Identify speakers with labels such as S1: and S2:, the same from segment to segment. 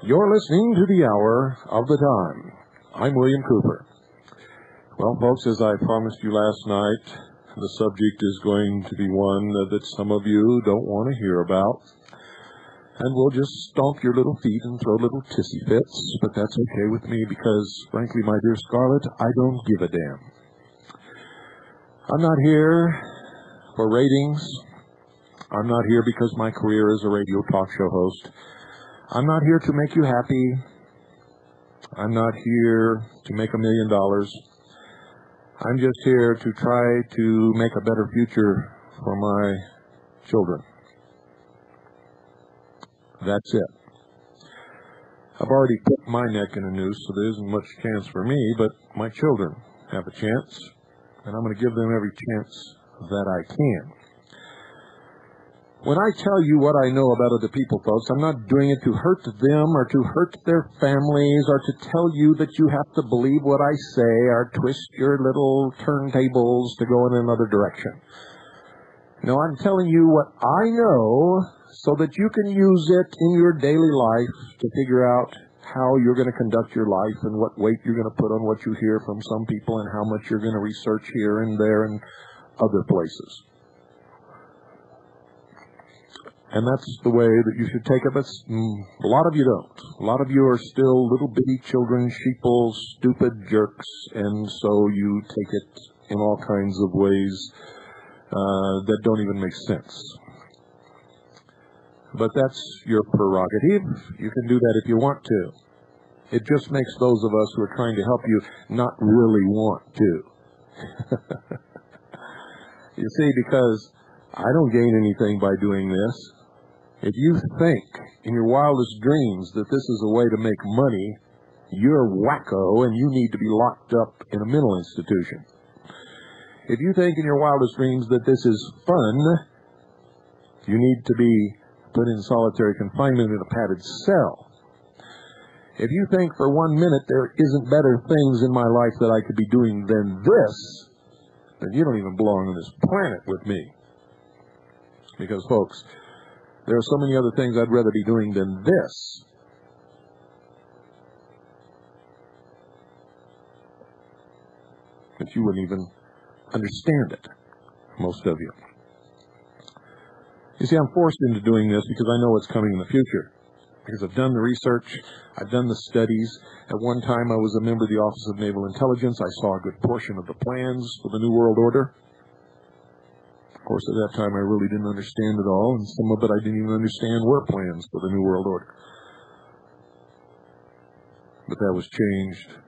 S1: You're listening to the Hour of the Time. I'm William Cooper. Well, folks, as I promised you last night, the subject is going to be one that some of you don't want to hear about. And we'll just stomp your little feet and throw little tissy fits, but that's okay with me because, frankly, my dear Scarlett, I don't give a damn. I'm not here for ratings. I'm not here because my career as a radio talk show host. I'm not here to make you happy. I'm not here to make $1 million. I'm just here to try to make a better future for my children. That's it. I've already put my neck in a noose, so there isn't much chance for me, but my children have a chance, and I'm going to give them every chance that I can. When I tell you what I know about other people, folks, I'm not doing it to hurt them or to hurt their families or to tell you that you have to believe what I say or twist your little turntables to go in another direction. No, I'm telling you what I know so that you can use it in your daily life to figure out how you're going to conduct your life and what weight you're going to put on what you hear from some people and how much you're going to research here and there and other places. And that's the way that you should take it. But a lot of you don't. A lot of you are still little bitty children, sheeple, stupid jerks, and so you take it in all kinds of ways that don't even make sense. But that's your prerogative. You can do that if you want to. It just makes those of us who are trying to help you not really want to. You see, because I don't gain anything by doing this. If you think in your wildest dreams that this is a way to make money, you're wacko and you need to be locked up in a mental institution. If you think in your wildest dreams that this is fun, you need to be put in solitary confinement in a padded cell. If you think for 1 minute there isn't better things in my life that I could be doing than this, then you don't even belong on this planet with me. Because, folks, there are so many other things I'd rather be doing than this. But you wouldn't even understand it, most of you. You see, I'm forced into doing this because I know what's coming in the future. Because I've done the research, I've done the studies. At one time, I was a member of the Office of Naval Intelligence. I saw a good portion of the plans for the New World Order. Of course, at that time, I really didn't understand it all, and some of it I didn't even understand were plans for the New World Order. But that was changed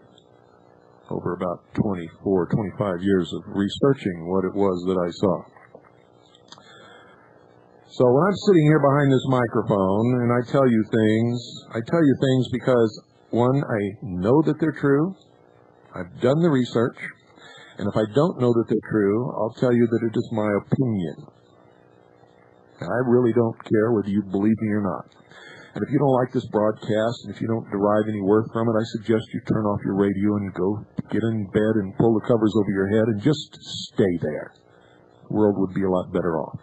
S1: over about 24, 25 years of researching what it was that I saw. So when I'm sitting here behind this microphone and I tell you things because, one, I know that they're true. I've done the research. And if I don't know that they're true, I'll tell you that it is my opinion. And I really don't care whether you believe me or not. And if you don't like this broadcast, and if you don't derive any worth from it, I suggest you turn off your radio and go get in bed and pull the covers over your head and just stay there. The world would be a lot better off.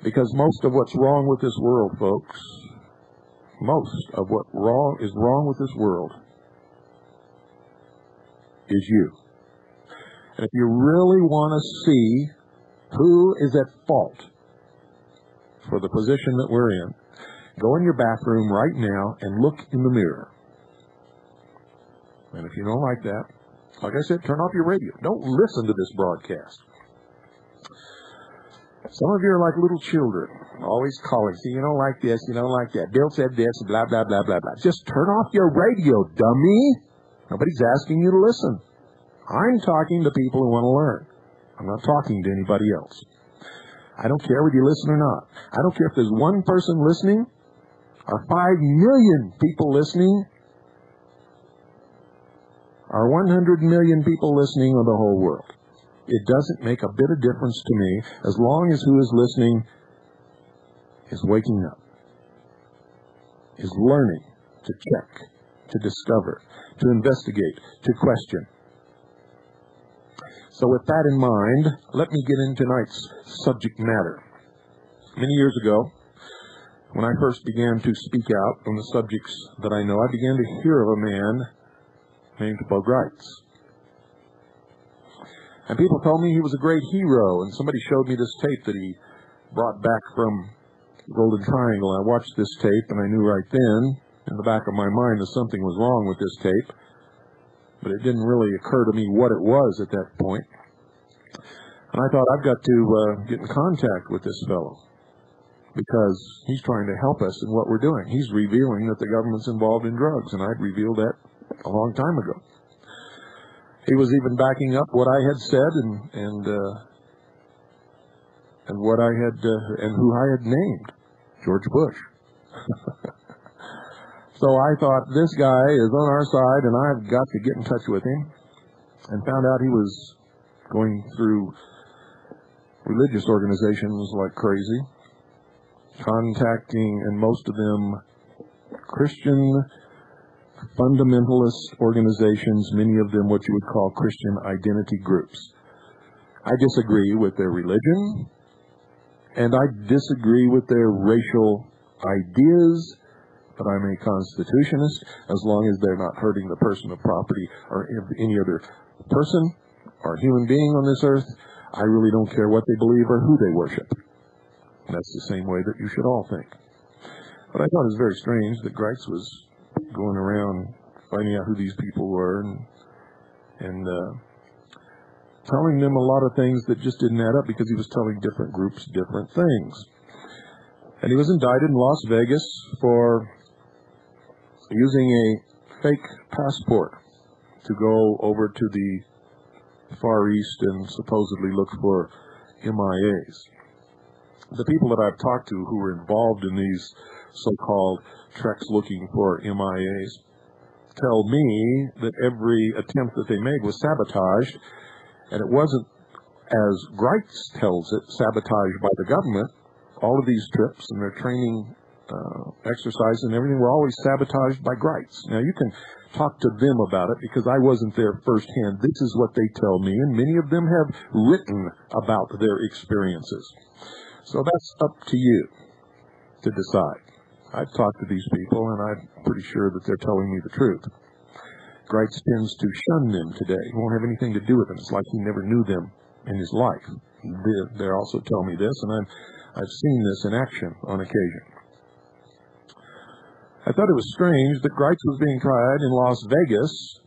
S1: Because most of what's wrong with this world, folks, most of what is wrong with this world is you. And if you really want to see who is at fault for the position that we're in, go in your bathroom right now and look in the mirror. And if you don't like that, Like I said, turn off your radio. Don't listen to this broadcast. Some of you are like little children, always calling. See, you don't like this, you don't like that. Bill said this, blah, blah, blah, blah, blah. Just turn off your radio, dummy. Nobody's asking you to listen. I'm talking to people who want to learn. I'm not talking to anybody else. I don't care whether you listen or not. I don't care if there's one person listening or 5 million people listening or 100 million people listening or the whole world. It doesn't make a bit of difference to me as long as who is listening is waking up, is learning to check, to discover, to investigate, to question. So with that in mind, let me get into tonight's subject matter. Many years ago, when I first began to speak out on the subjects that I know, I began to hear of a man named Bo Gritz. And people told me he was a great hero, and somebody showed me this tape that he brought back from Golden Triangle. I watched this tape, and I knew right then, in the back of my mind, that something was wrong with this tape. But it didn't really occur to me what it was at that point. And I thought, I've got to get in contact with this fellow, because he's trying to help us in what we're doing. He's revealing that the government's involved in drugs, and I'd revealed that a long time ago. He was even backing up what I had said and what I had and who I had named, George Bush. So I thought, this guy is on our side, and I've got to get in touch with him, and found out he was going through religious organizations like crazy, contacting, and most of them Christian fundamentalist organizations, many of them what you would call Christian identity groups. I disagree with their religion, and I disagree with their racial ideas, but I'm a constitutionist as long as they're not hurting the person or property or any other person or human being on this earth. I really don't care what they believe or who they worship. That's the same way that you should all think. But I thought it was very strange that Gritz was going around finding out who these people were and telling them a lot of things that just didn't add up, because he was telling different groups different things. And he was indicted in Las Vegas for using a fake passport to go over to the Far East and supposedly look for MIAs. The people that I've talked to who were involved in these so-called treks looking for MIAs tell me that every attempt that they made was sabotaged, and it wasn't, as Gritz tells it, sabotaged by the government. All of these trips and their training exercises and everything were always sabotaged by Gritz. Now, you can talk to them about it, because I wasn't there firsthand. This is what they tell me, and many of them have written about their experiences. So that's up to you to decide. I've talked to these people, and I'm pretty sure that they're telling me the truth. Gritz tends to shun them today. He won't have anything to do with them. It's like he never knew them in his life. They also tell me this, and I've seen this in action on occasion. I thought it was strange that Gritz was being tried in Las Vegas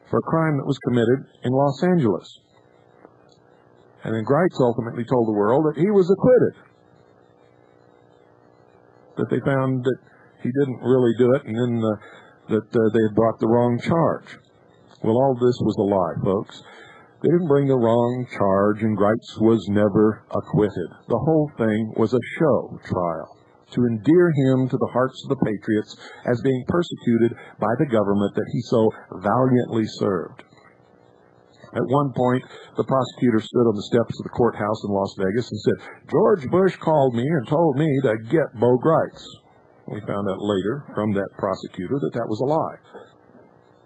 S1: for a crime that was committed in Los Angeles. And then Gritz ultimately told the world that he was acquitted, that they found that he didn't really do it, and then that they had brought the wrong charge. Well, all this was a lie, folks. They didn't bring the wrong charge, and Gritz was never acquitted. The whole thing was a show trial to endear him to the hearts of the patriots as being persecuted by the government that he so valiantly served. At one point, the prosecutor stood on the steps of the courthouse in Las Vegas and said, "George Bush called me and told me to get Bo Gritz." We found out later from that prosecutor that that was a lie.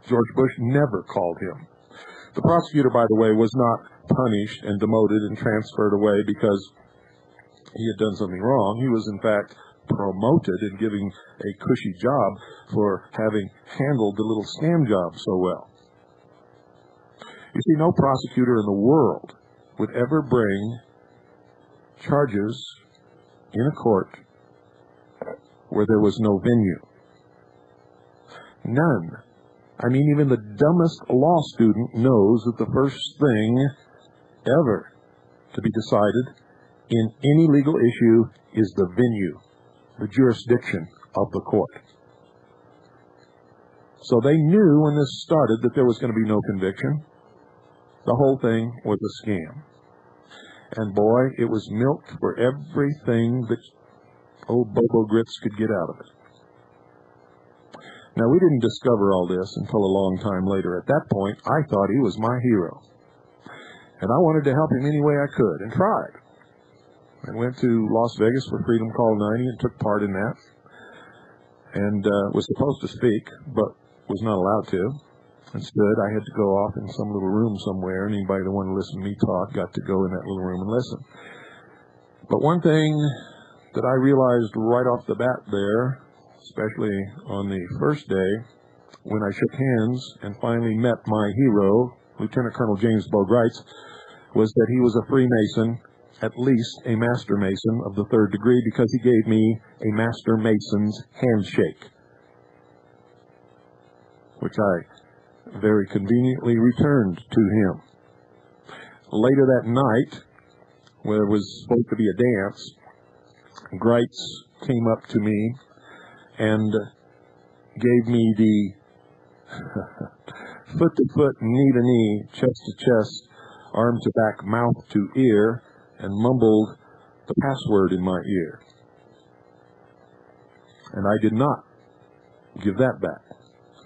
S1: George Bush never called him. The prosecutor, by the way, was not punished and demoted and transferred away because he had done something wrong. He was, in fact, promoted and given a cushy job for having handled the little scam job so well. You see, no prosecutor in the world would ever bring charges in a court where there was no venue. None. I mean, even the dumbest law student knows that the first thing ever to be decided in any legal issue is the venue, the jurisdiction of the court. So they knew when this started that there was going to be no conviction. The whole thing was a scam. And boy, it was milked for everything that old Bo Gritz could get out of it. Now, we didn't discover all this until a long time later. At that point, I thought he was my hero. And I wanted to help him any way I could, and tried. I went to Las Vegas for Freedom Call 90 and took part in that. And was supposed to speak, but was not allowed to. Instead, I had to go off in some little room somewhere, and anybody that wanted to listen to me talk got to go in that little room and listen. But one thing that I realized right off the bat there, especially on the first day, when I shook hands and finally met my hero, Lieutenant Colonel James Bo Gritz, was that he was a Freemason, at least a Master Mason of the 3rd degree, because he gave me a Master Mason's handshake, which I very conveniently returned to him. Later that night, where there was supposed to be a dance, Gritz came up to me and gave me the foot-to-foot, knee-to-knee, chest-to-chest, arm-to-back, mouth-to-ear, and mumbled the password in my ear. And I did not give that back,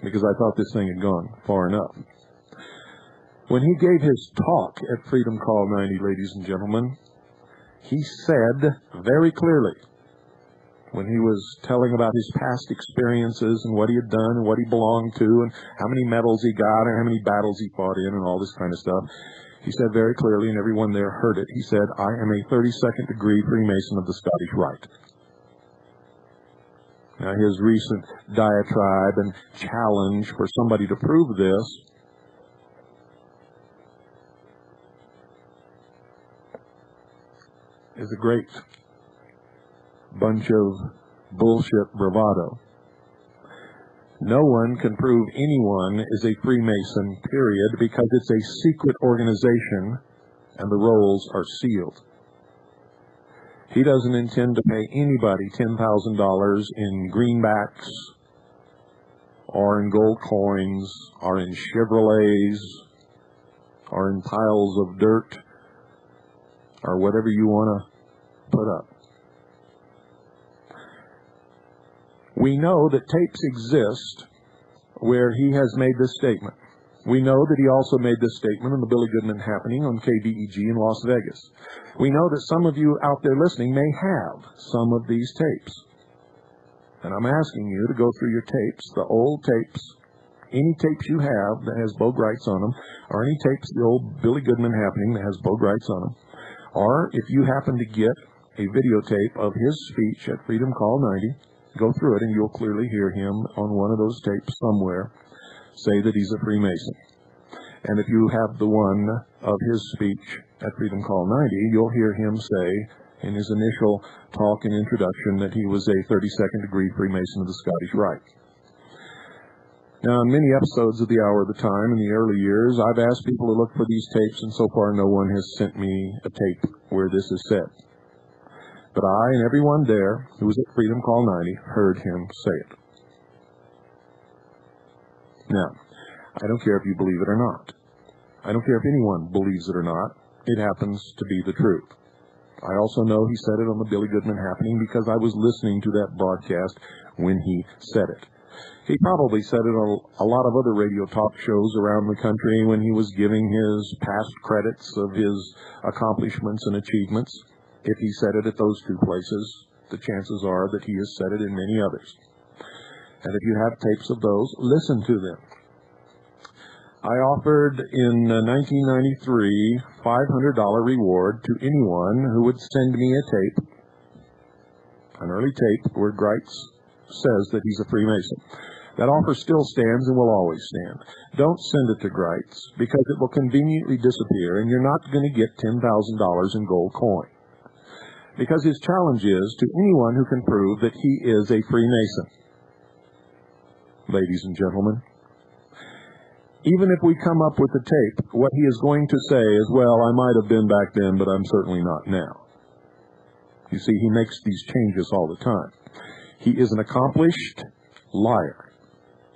S1: because I thought this thing had gone far enough. When he gave his talk at Freedom Call 90, ladies and gentlemen, he said very clearly, when he was telling about his past experiences and what he had done and what he belonged to and how many medals he got and how many battles he fought in and all this kind of stuff, he said very clearly, and everyone there heard it, he said, I am a 32nd degree Freemason of the Scottish Rite. Now, his recent diatribe and challenge for somebody to prove this is a great bunch of bullshit bravado. No one can prove anyone is a Freemason, period, because it's a secret organization and the rolls are sealed. He doesn't intend to pay anybody $10,000 in greenbacks or in gold coins or in Chevrolets or in piles of dirt or whatever you want to put up. We know that tapes exist where he has made this statement. We know that he also made this statement on the Billy Goodman happening on KDEG in Las Vegas. We know that some of you out there listening may have some of these tapes. And I'm asking you to go through your tapes, the old tapes, any tapes you have that has Bo Gritz on them, or any tapes, the old Billy Goodman happening that has Bo Gritz on them, or if you happen to get a videotape of his speech at Freedom Call 90, go through it and you'll clearly hear him on one of those tapes somewhere say that he's a Freemason. And if you have the one of his speech at Freedom Call 90, you'll hear him say in his initial talk and introduction that he was a 32nd degree Freemason of the Scottish Rite. Now, in many episodes of the Hour of the Time in the early years, I've asked people to look for these tapes, and so far no one has sent me a tape where this is said. But I and everyone there who was at Freedom Call 90 heard him say it. Now, I don't care if you believe it or not. I don't care if anyone believes it or not. It happens to be the truth. I also know he said it on the Billy Goodman happening because I was listening to that broadcast when he said it. He probably said it on a lot of other radio talk shows around the country when he was giving his past credits of his accomplishments and achievements. If he said it at those two places, the chances are that he has said it in many others. And if you have tapes of those, listen to them. I offered in 1993 $500 reward to anyone who would send me a tape, an early tape where Gritz says that he's a Freemason. That offer still stands and will always stand. Don't send it to Gritz because it will conveniently disappear and you're not going to get $10,000 in gold coin. Because his challenge is to anyone who can prove that he is a Freemason. Ladies and gentlemen, Even if we come up with the tape, what he is going to say is, well, I might have been back then, but I'm certainly not now. You see, he makes these changes all the time. He is an accomplished liar.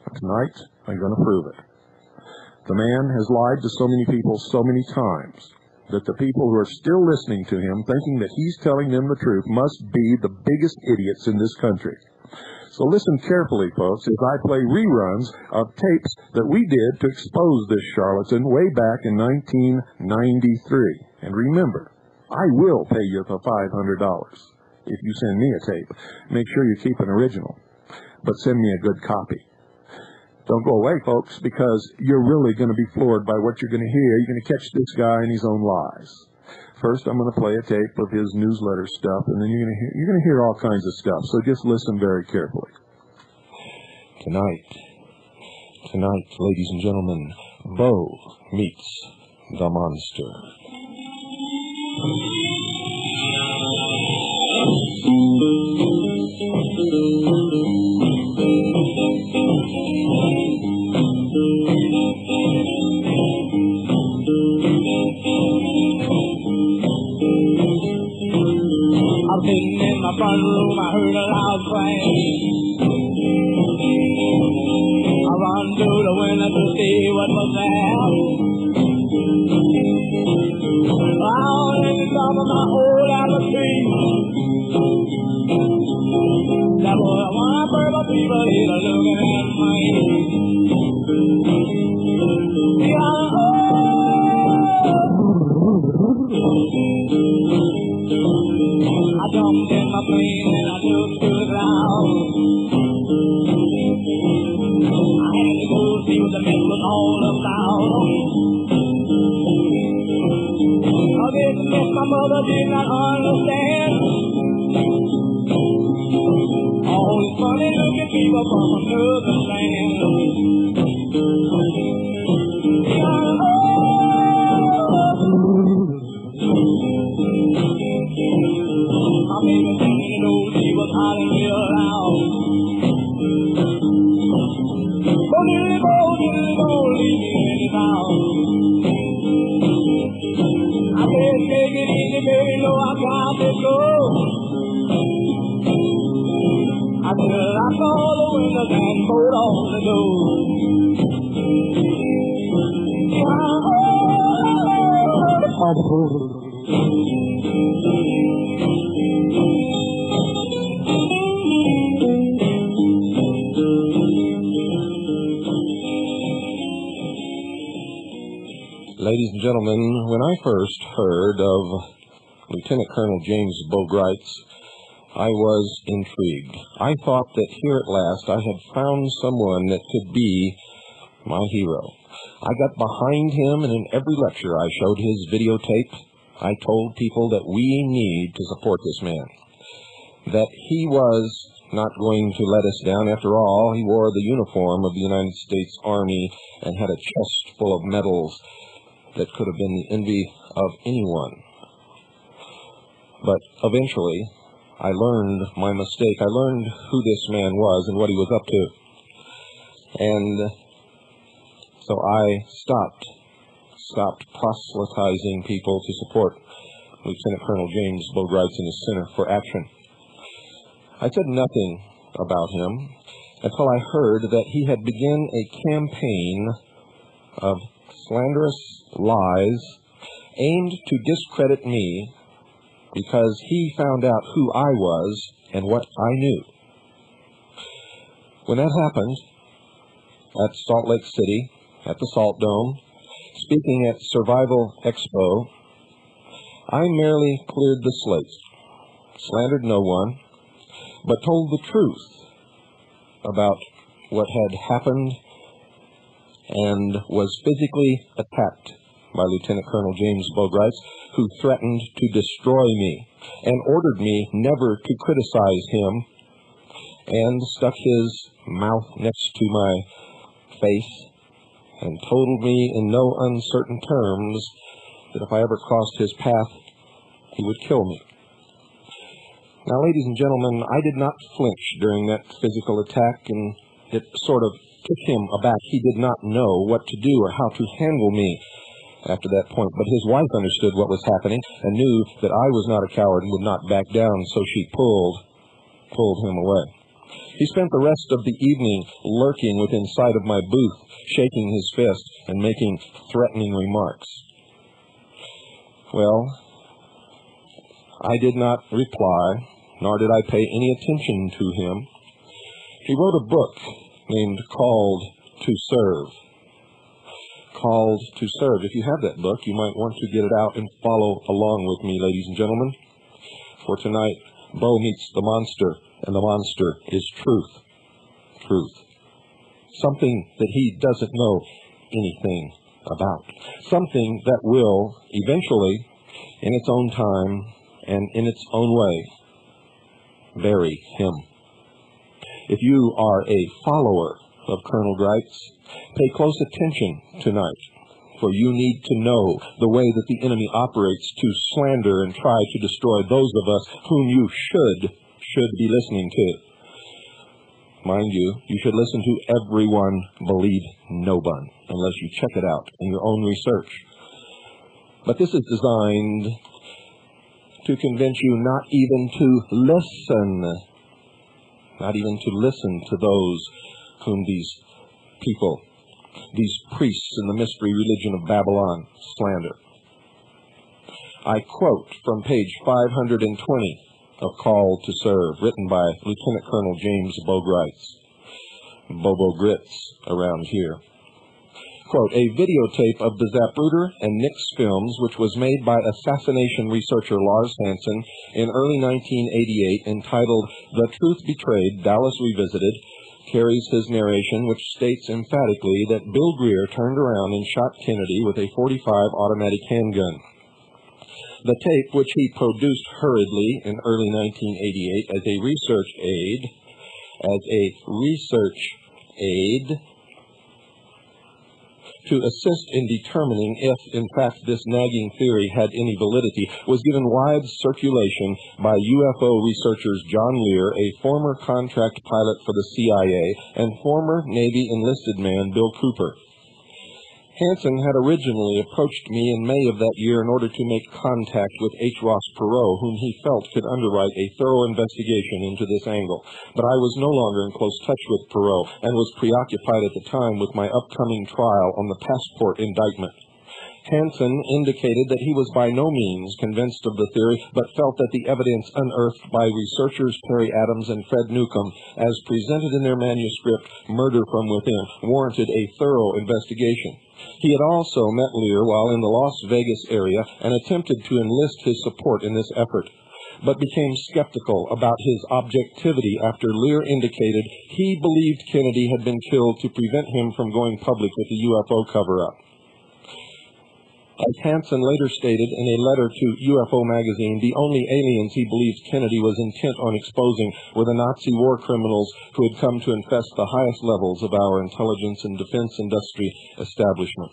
S1: Tonight, I'm going to prove it. The man has lied to so many people so many times that the people who are still listening to him, thinking that he's telling them the truth, must be the biggest idiots in this country. So listen carefully, folks, as I play reruns of tapes that we did to expose this charlatan way back in 1993. And remember, I will pay you the $500 if you send me a tape. Make sure you keep an original, but send me a good copy. Don't go away, folks, because you're really going to be floored by what you're going to hear. You're going to catch this guy in his own lies. First, I'm going to play a tape of his newsletter stuff, and then you're going to hear all kinds of stuff. So just listen very carefully. Tonight, ladies and gentlemen, Bo meets the monster.
S2: I'm sitting in my front room, I heard a loud crash. I run to the window to see what was there. Out in the top of my old apple tree, there was one purple people here looking at me. I jumped in my plane and I took to the ground. I had to go see what the mess was all about. Now this mess my mother did not understand. All these funny looking people from another land. My baby thinking she was hollering real loud. Oh, diddly bo, leave me in the town. I said, take it easy, baby, no, I got to go. I said, lock all the windows and bolt all the doors.
S1: Ladies and gentlemen, when I first heard of Lieutenant Colonel James Bo Gritz, I was intrigued. I thought that here at last I had found someone that could be my hero. I got behind him, and in every lecture I showed his videotape. I told people that we need to support this man, that he was not going to let us down. After all, he wore the uniform of the United States Army and had a chest full of medals that could have been the envy of anyone. But eventually, I learned my mistake. I learned who this man was and what he was up to. And so I stopped proselytizing people to support Lieutenant Colonel James Bo Gritz and his Center for Action. I said nothing about him until I heard that he had begun a campaign of slanderous lies aimed to discredit me because he found out who I was and what I knew. When that happened at Salt Lake City, at the Salt Dome, speaking at Survival Expo, I merely cleared the slate, slandered no one, but told the truth about what had happened and was physically attacked by Lieutenant Colonel James Bo Gritz, who threatened to destroy me and ordered me never to criticize him, and stuck his mouth next to my face and told me in no uncertain terms that if I ever crossed his path, he would kill me. Now, ladies and gentlemen, I did not flinch during that physical attack, and it sort of took him aback. He did not know what to do or how to handle me after that point. But his wife understood what was happening and knew that I was not a coward and would not back down, so she pulled him away. He spent the rest of the evening lurking within sight of my booth, shaking his fist and making threatening remarks. Well, I did not reply, nor did I pay any attention to him. He wrote a book named Called to Serve. Called to Serve. If you have that book, you might want to get it out and follow along with me, ladies and gentlemen. For tonight, Bo meets the monster, and the monster is truth. Truth. Something that he doesn't know anything about. Something that will eventually, in its own time and in its own way, bury him. If you are a follower of Colonel Gritz, pay close attention tonight, for you need to know the way that the enemy operates to slander and try to destroy those of us whom you should be listening to. Mind you, you should listen to everyone, believe no one, unless you check it out in your own research. But this is designed to convince you not even to listen to those whom these people, these priests in the mystery religion of Babylon, slander. I quote from page 520 of Call to Serve, written by Lieutenant Colonel James Bo Gritz, Bo Gritz around here. Quote, a videotape of the Zapruder and Nix films, which was made by assassination researcher Lars Hansen in early 1988, entitled The Truth Betrayed, Dallas Revisited, carries his narration, which states emphatically that Bill Greer turned around and shot Kennedy with a .45 automatic handgun. The tape, which he produced hurriedly in early 1988 as a research aid to assist in determining if, in fact, this nagging theory had any validity, was given wide circulation by UFO researchers John Lear, a former contract pilot for the CIA, and former Navy enlisted man Bill Cooper. Hansen had originally approached me in May of that year in order to make contact with H. Ross Perot, whom he felt could underwrite a thorough investigation into this angle. But I was no longer in close touch with Perot and was preoccupied at the time with my upcoming trial on the passport indictment. Hansen indicated that he was by no means convinced of the theory, but felt that the evidence unearthed by researchers Terry Adams and Fred Newcomb, as presented in their manuscript, Murder from Within, warranted a thorough investigation. He had also met Lear while in the Las Vegas area and attempted to enlist his support in this effort, but became skeptical about his objectivity after Lear indicated he believed Kennedy had been killed to prevent him from going public with the UFO cover-up. As Hansen later stated in a letter to UFO magazine, the only aliens he believed Kennedy was intent on exposing were the Nazi war criminals who had come to infest the highest levels of our intelligence and defense industry establishment.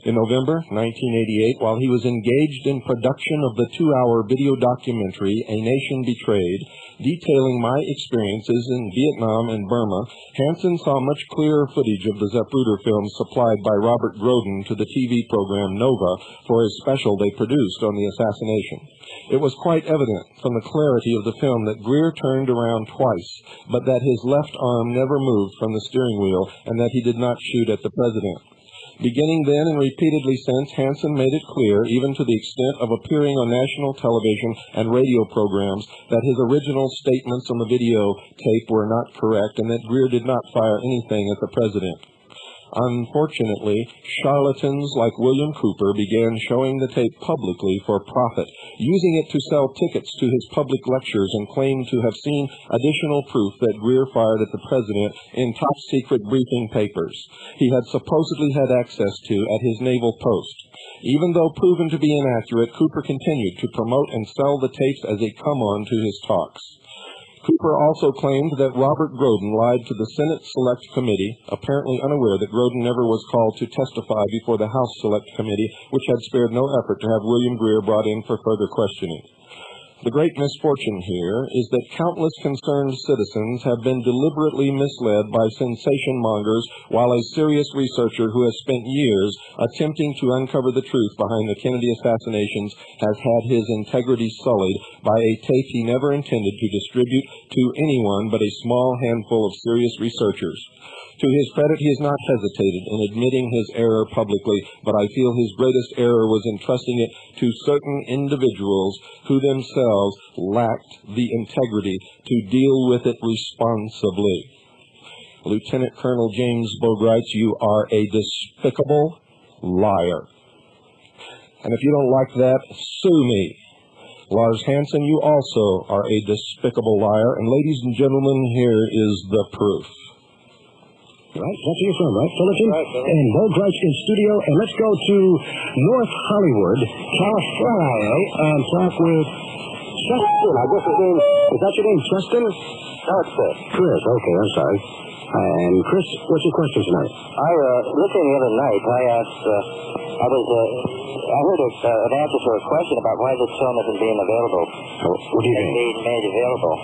S1: In November 1988, while he was engaged in production of the 2-hour video documentary, A Nation Betrayed, detailing my experiences in Vietnam and Burma, Hansen saw much clearer footage of the Zapruder films supplied by Robert Groden to the TV program Nova for a special they produced on the assassination. It was quite evident from the clarity of the film that Greer turned around twice, but that his left arm never moved from the steering wheel and that he did not shoot at the president. Beginning then and repeatedly since, Hansen made it clear, even to the extent of appearing on national television and radio programs, that his original statements on the video tape were not correct and that Greer did not fire anything at the president. Unfortunately, charlatans like William Cooper began showing the tape publicly for profit, using it to sell tickets to his public lectures and claimed to have seen additional proof that Greer fired at the president in top-secret briefing papers he had supposedly had access to at his naval post. Even though proven to be inaccurate, Cooper continued to promote and sell the tapes as a come-on to his talks. Cooper also claimed that Robert Groden lied to the Senate Select Committee, apparently unaware that Groden never was called to testify before the House Select Committee, which had spared no effort to have William Greer brought in for further questioning. The great misfortune here is that countless concerned citizens have been deliberately misled by sensation mongers, while a serious researcher who has spent years attempting to uncover the truth behind the Kennedy assassinations has had his integrity sullied by a tape he never intended to distribute to anyone but a small handful of serious researchers. To his credit, he has not hesitated in admitting his error publicly, but I feel his greatest error was entrusting it to certain individuals who themselves lacked the integrity to deal with it responsibly. Lieutenant Colonel James Bo Gritz, you are a despicable liar. And if you don't like that, sue me. Lars Hansen, you also are a despicable liar. And ladies and gentlemen, here is the proof.
S3: Right, that's where you're from, right, Fullerton? Right, and Bo Gritz in studio, and let's go to North Hollywood, California, and talk with Justin. I guess his name, is that your name, Justin?
S4: No, it's Chris.
S3: Chris, okay, I'm sorry. And Chris, what's your question tonight?
S4: Listening the other night, I heard an answer for a question about why this film isn't being available.
S3: What do you mean?
S4: Being made available.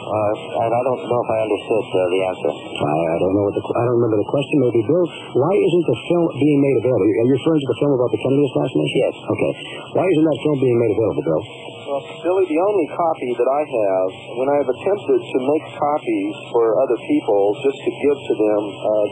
S4: And I don't know if I understood the answer.
S3: I don't know I don't remember the question. Maybe Bill, why isn't the film being made available? Are you referring to the film about the Kennedy assassination?
S4: Yes.
S3: Okay. Why isn't that film being made available, Bill?
S5: Well, Billy, the only copy that I have, when I have attempted to make copies for other people just to give to them,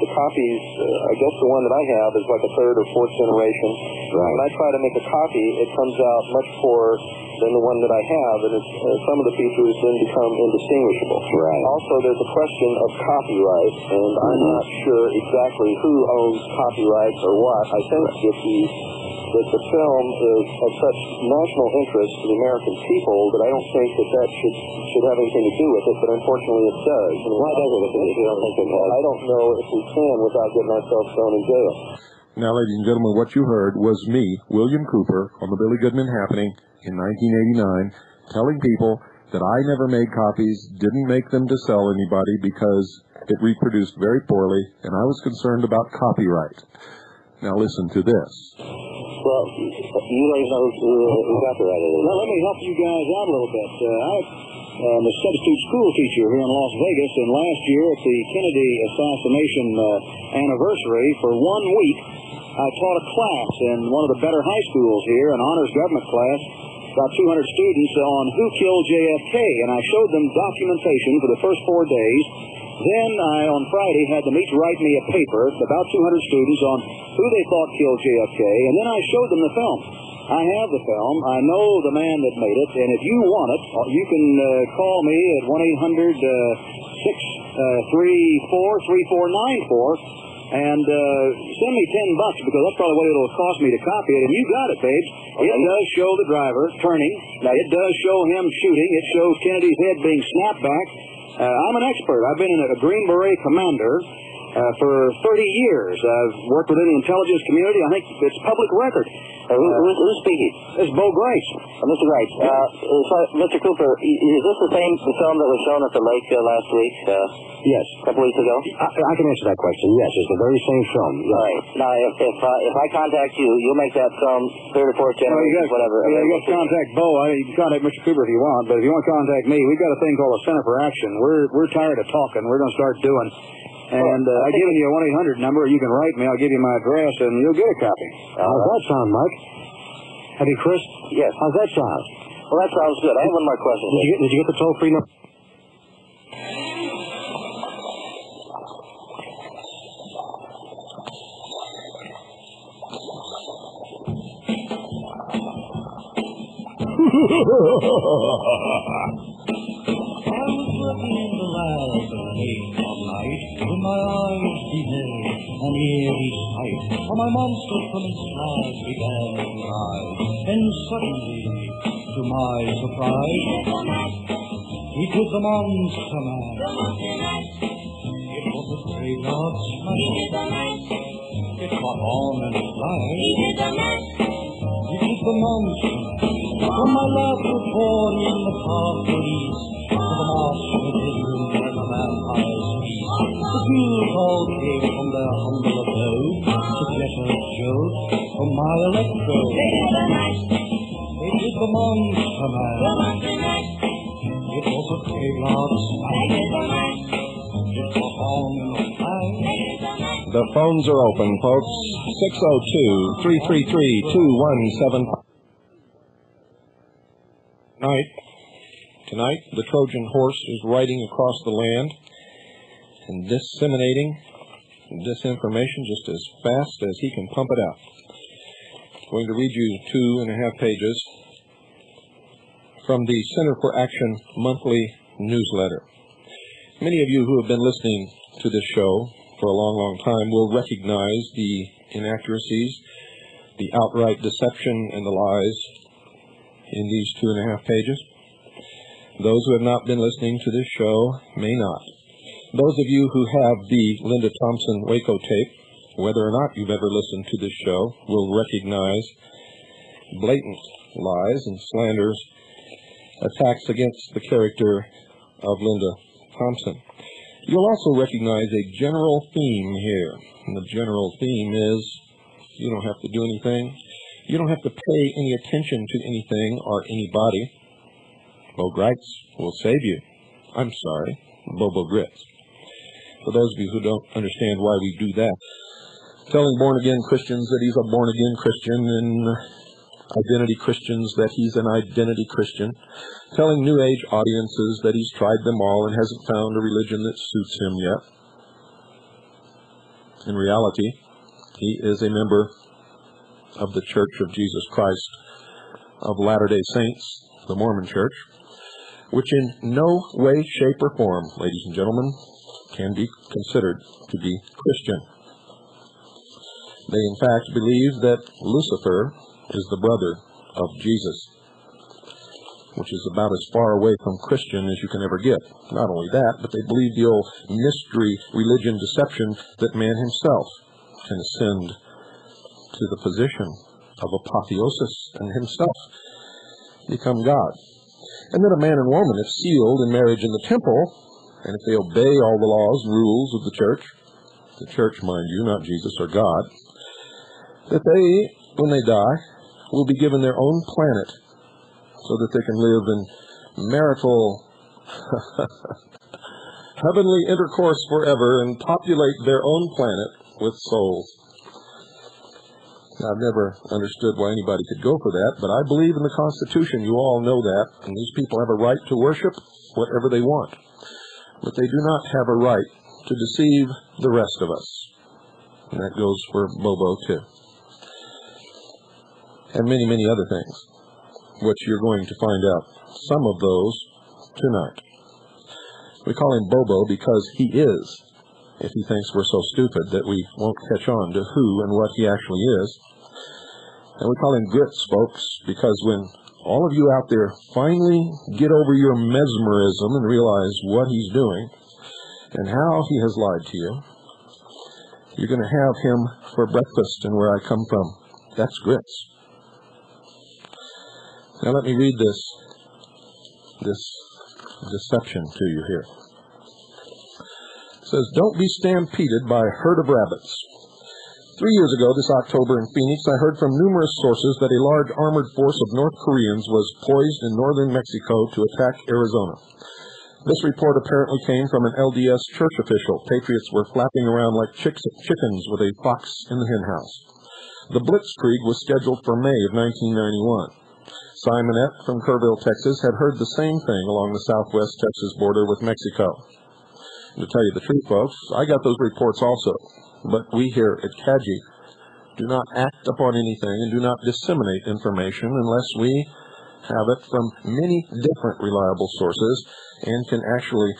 S5: the copies, I guess the one that I have is like a third or fourth generation.
S3: Right.
S5: When I try to make a copy, it comes out much poorer than the one that I have, and some of the features then become indistinguishable.
S3: Right.
S5: Also, there's a question of copyright, and I'm not sure exactly who owns copyrights or what. I think that the film is of such national interest to the American people that I don't think that should have anything to do with it, but unfortunately it does. And why does it if you don't think it does? I don't know if we can without getting ourselves thrown in jail.
S1: Now, ladies and gentlemen, what you heard was me, William Cooper, on the Billy Goodman Happening in 1989, telling people that I never made copies, didn't make them to sell anybody because it reproduced very poorly, and I was concerned about copyright. Now listen to this.
S4: Well, you don't even know who copyrighted it.
S3: Well, let me help you guys out a little bit. I'm a substitute school teacher here in Las Vegas, and last year at the Kennedy assassination anniversary, for 1 week, I taught a class in one of the better high schools here, an honors government class, about 200 students on who killed JFK, and I showed them documentation for the first 4 days. Then on Friday, had them each write me a paper, about 200 students, on who they thought killed JFK, and then I showed them the film. I have the film. I know the man that made it, and if you want it, you can call me at 1-800-634-3494 and send me $10 because that's probably what it'll cost me to copy it. And you got it, babes. It does show the driver turning. It does show him shooting. It shows Kennedy's head being snapped back. I'm an expert. I've been a Green Beret commander for 30 years. I've worked within the intelligence community. I think it's public record.
S4: Who's speaking?
S3: It's Bo Gritz.
S4: Mr. Gritz. Mr. Cooper, is this the same film that was shown at the lake last week?
S3: Yes.
S4: A couple weeks ago?
S3: I can answer that question. Yes, it's the very same film. Yes.
S4: All right. Now, if I contact you, you'll make that film third or fourth generation, whatever.
S3: Yeah, you got to contact Bo. You can contact Mr. Cooper if you want, but if you want to contact me, we've got a thing called a Center for Action. We're tired of talking. We're going to start doing. And I've given you a 1-800 number. You can write me. I'll give you my address, and you'll get a copy. How's that sound, Mike? Have you, Chris?
S4: Yes.
S3: How's that sound?
S4: Well, that sounds good. I have one more question.
S3: Did you get the toll-free number?
S2: I was working in the lab late one night, with my eyes beheld an eerie sight, for my monster from his slab began to rise, and suddenly, to my surprise, it was the monster man. It was a graveyard smash. It caught on and flashed. It was the monster man. From my lab report in the car police, to the master bedroom where the vampires feast. The ghouls all came from their humble abode to get a jolt from my electrode. It was the monster man. It was a graveyard smash. It was all in the fire.
S6: The phones are open, folks. 602-333-2175. Tonight, the Trojan horse is riding across the land and disseminating disinformation just as fast as he can pump it out. I'm going to read you 2.5 pages from the Center for Action monthly newsletter. Many of you who have been listening to this show for a long, long time will recognize the inaccuracies, the outright deception, and the lies in these 2.5 pages. Those who have not been listening to this show may not. Those of you who have the Linda Thompson Waco tape, whether or not you've ever listened to this show, will recognize blatant lies and slanders, attacks against the character of Linda Thompson. You'll also recognize a general theme here. And the general theme is you don't have to do anything. You don't have to pay any attention to anything or anybody. Bo Gritz will save you. I'm sorry, Bo Gritz. For those of you who don't understand why we do that, telling born-again Christians that he's a born-again Christian and identity Christians that he's an identity Christian, telling New Age audiences that he's tried them all and hasn't found a religion that suits him yet. In reality, he is a member of the Church of Jesus Christ of Latter-day Saints, the Mormon Church, which in no way, shape, or form, ladies and gentlemen, can be considered to be Christian. They, in fact, believe that Lucifer is the brother of Jesus, which is about as far away from Christian as you can ever get. Not only that, but they believe the old mystery religion deception that man himself can ascend to the position of apotheosis and himself become God. And that a man and woman, if sealed in marriage in the temple, and if they obey all the laws and rules of the church, mind you, not Jesus or God, that they, when they die, will be given their own planet so that they can live in marital, heavenly intercourse forever and populate their own planet with souls. Now, I've never understood why anybody could go for that, but I believe in the Constitution. You all know that, and these people have a right to worship whatever they want. But they do not have a right to deceive the rest of us. And that goes for Bobo, too. And many, many other things, which you're going to find out some of those tonight. We call him Bobo because he is, if he thinks we're so stupid that we won't catch on to who and what he actually is. And we call him Gritz, folks, because when all of you out there finally get over your mesmerism and realize what he's doing and how he has lied to you, you're going to have him for breakfast and where I come from. That's Gritz. Now let me read this deception to you here. It says, don't be stampeded by a herd of rabbits. 3 years ago this October in Phoenix, I heard from numerous sources that a large armored force of North Koreans was poised in northern Mexico to attack Arizona. This report apparently came from an LDS church official. Patriots were flapping around like chickens with a fox in the henhouse. The Blitzkrieg was scheduled for May of 1991. Simonette from Kerrville, Texas, had heard the same thing along the southwest Texas border with Mexico. And to tell you the truth, folks, I got those reports also. But we here at CAGI do not act upon anything and do not disseminate information unless we have it from many different reliable sources and can actually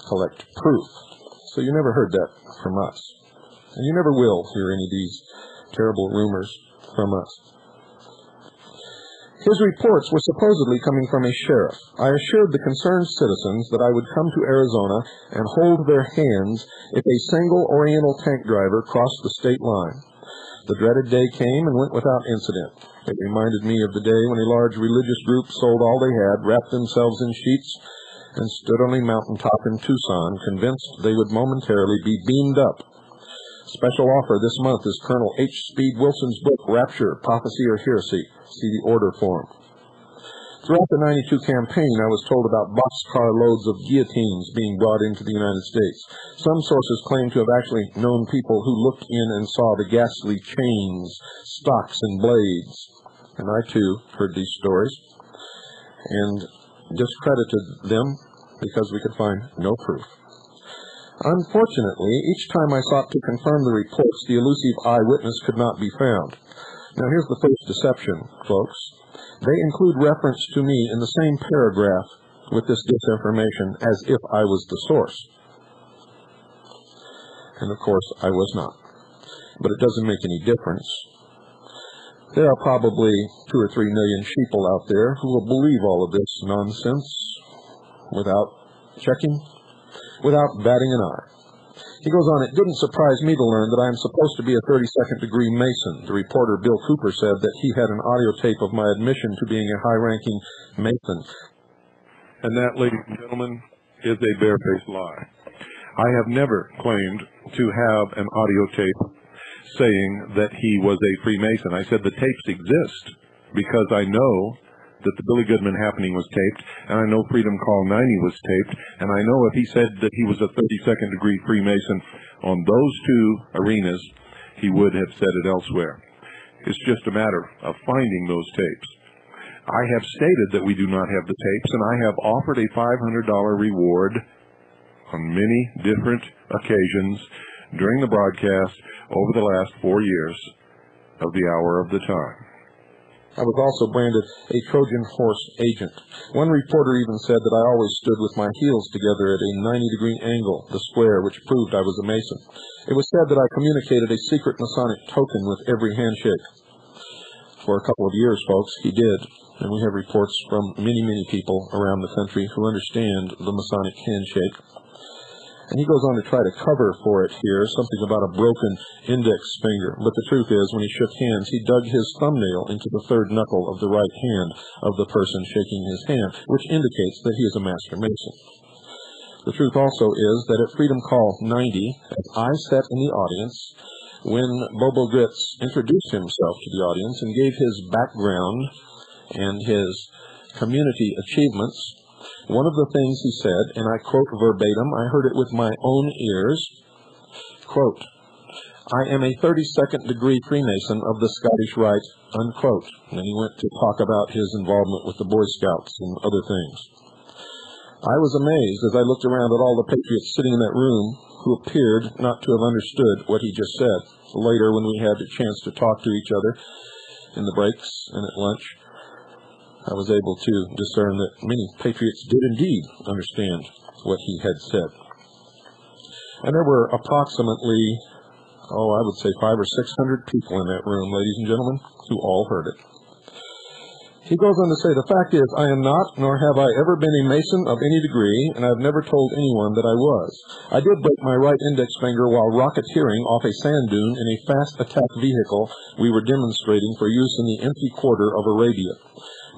S6: collect proof. So you never heard that from us. And you never will hear any of these terrible rumors from us. His reports were supposedly coming from a sheriff. I assured the concerned citizens that I would come to Arizona and hold their hands if a single Oriental tank driver crossed the state line. The dreaded day came and went without incident. It reminded me of the day when a large religious group sold all they had, wrapped themselves in sheets, and stood on a mountaintop in Tucson, convinced they would momentarily be beamed up. Special offer this month is Colonel H. Speed Wilson's book, Rapture, Prophecy or Heresy. See the order form. Throughout the 92 campaign, I was told about boxcar loads of guillotines being brought into the United States. Some sources claim to have actually known people who looked in and saw the ghastly chains, stocks, and blades. And I, too, heard these stories and discredited them because we could find no proof. Unfortunately, each time I sought to confirm the reports, the elusive eyewitness could not be found. Now, here's the first deception, folks. They include reference to me in the same paragraph with this disinformation as if I was the source. And, of course, I was not. But it doesn't make any difference. There are probably 2 or 3 million sheeple out there who will believe all of this nonsense without checking, without batting an eye. He goes on, it didn't surprise me to learn that I am supposed to be a 32nd degree Mason. The reporter Bill Cooper said that he had an audio tape of my admission to being a high-ranking Mason.
S1: And that, ladies and gentlemen, is a barefaced lie. I have never claimed to have an audio tape saying that he was a Freemason. I said the tapes exist because I know that the Billy Goodman happening was taped, and I know Freedom Call 90 was taped, and I know if he said that he was a 32nd degree Freemason on those 2 arenas, he would have said it elsewhere. It's just a matter of finding those tapes. I have stated that we do not have the tapes, and I have offered a $500 reward on many different occasions during the broadcast over the last 4 years of the Hour of the Time.
S6: I was also branded a Trojan horse agent. One reporter even said that I always stood with my heels together at a 90-degree angle, the square, which proved I was a Mason. It was said that I communicated a secret Masonic token with every handshake. For a couple of years, folks, he did, and we have reports from many, many people around the country who understand the Masonic handshake. And he goes on to try to cover for it here, something about a broken index finger. But the truth is, when he shook hands, he dug his thumbnail into the 3rd knuckle of the right hand of the person shaking his hand, which indicates that he is a Master Mason. The truth also is that at Freedom Call 90, as I sat in the audience, when Bo Gritz introduced himself to the audience and gave his background and his community achievements, one of the things he said, and I quote verbatim, I heard it with my own ears, quote, I am a 32nd degree Freemason of the Scottish Rite, unquote. And then he went to talk about his involvement with the Boy Scouts and other things. I was amazed as I looked around at all the patriots sitting in that room who appeared not to have understood what he just said. Later, when we had a chance to talk to each other in the breaks and at lunch, I was able to discern that many patriots did indeed understand what he had said. And there were approximately, I would say 500 or 600 people in that room, ladies and gentlemen, who all heard it. He goes on to say, the fact is, I am not, nor have I ever been a Mason of any degree, and I have never told anyone that I was. I did break my right index finger while rocketeering off a sand dune in a fast attack vehicle we were demonstrating for use in the empty quarter of Arabia.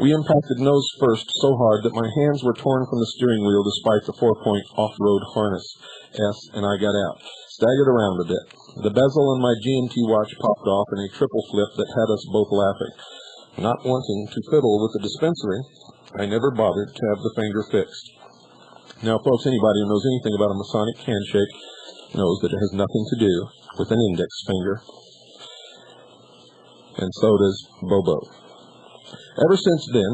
S6: We impacted nose first so hard that my hands were torn from the steering wheel despite the 4-point off-road harness, and I got out. Staggered around a bit. The bezel on my GMT watch popped off in a triple flip that had us both laughing. Not wanting to fiddle with the dispensary, I never bothered to have the finger fixed. Now, folks, anybody who knows anything about a Masonic handshake knows that it has nothing to do with an index finger. And so does Bobo. Ever since then,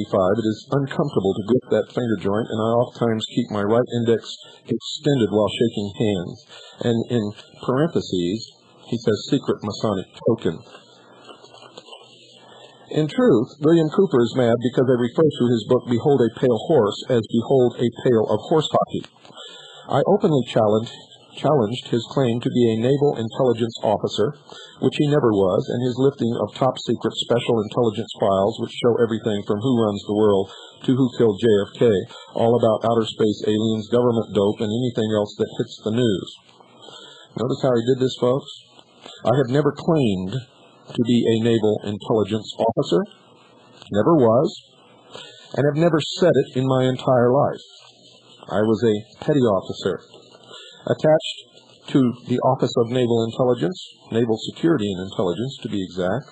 S6: 1985, it is uncomfortable to grip that finger joint, and I oftentimes keep my right index extended while shaking hands. And in parentheses, he says secret Masonic token. In truth, William Cooper is mad because I refer to his book, Behold a Pale Horse, as Behold a Tale of Horse Hockey. I openly challenged his claim to be a naval intelligence officer, which he never was, and his lifting of top-secret special intelligence files which show everything from who runs the world to who killed JFK, all about outer space aliens, government dope, and anything else that hits the news. Notice how he did this, folks? I have never claimed to be a naval intelligence officer, never was, and have never said it in my entire life. I was a petty officer, attached to the Office of Naval Intelligence, Naval Security and Intelligence to be exact,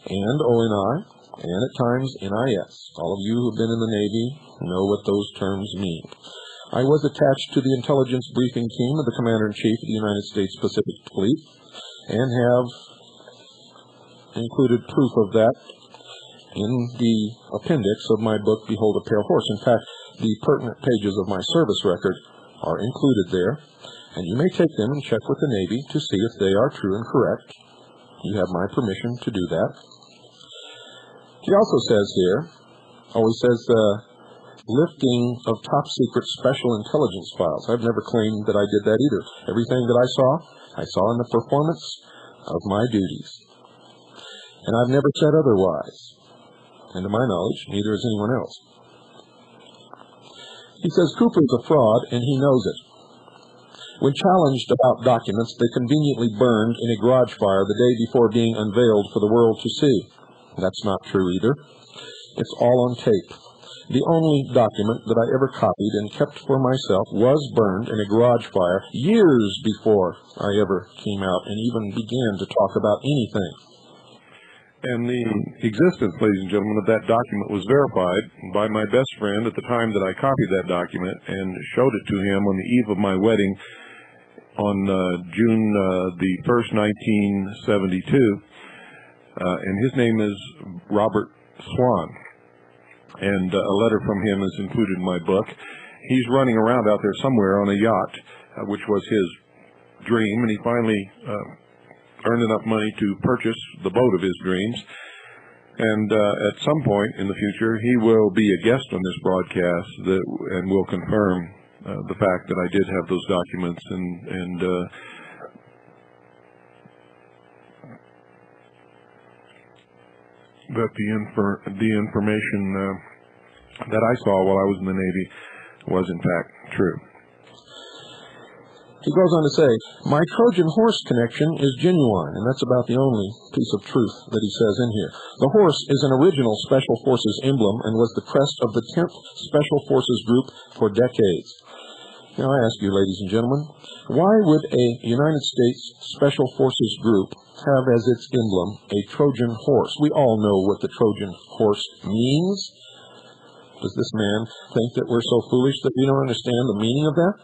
S6: and ONI, and at times NIS. All of you who have been in the Navy know what those terms mean. I was attached to the intelligence briefing team of the Commander-in-Chief of the United States Pacific Fleet and have included proof of that in the appendix of my book, Behold a Pale Horse. In fact, the pertinent pages of my service record are included there, and you may take them and check with the Navy to see if they are true and correct. You have my permission to do that. He also says here, he says, lifting of top-secret special intelligence files. I've never claimed that I did that either. Everything that I saw in the performance of my duties. And I've never said otherwise. And to my knowledge, neither has anyone else. He says Cooper is a fraud, and he knows it. When challenged about documents they conveniently burned in a garage fire the day before being unveiled for the world to see. That's not true either. It's all on tape. The only document that I ever copied and kept for myself was burned in a garage fire years before I ever came out and even began to talk about anything.
S1: And the existence, ladies and gentlemen, of that document was verified by my best friend at the time that I copied that document and showed it to him on the eve of my wedding on June the 1st, 1972. And his name is Robert Swan. And a letter from him is included in my book. He's running around out there somewhere on a yacht, which was his dream, and he finally earned enough money to purchase the boat of his dreams. And at some point in the future, he will be a guest on this broadcast and will confirm the fact that I did have those documents and that the information that I saw while I was in the Navy was in fact true.
S6: He goes on to say, my Trojan horse connection is genuine, and that's about the only piece of truth that he says in here. The horse is an original Special Forces emblem and was the crest of the 10th Special Forces Group for decades. Now I ask you, ladies and gentlemen, why would a United States Special Forces Group have as its emblem a Trojan horse? We all know what the Trojan horse means. Does this man think that we're so foolish that we don't understand the meaning of that?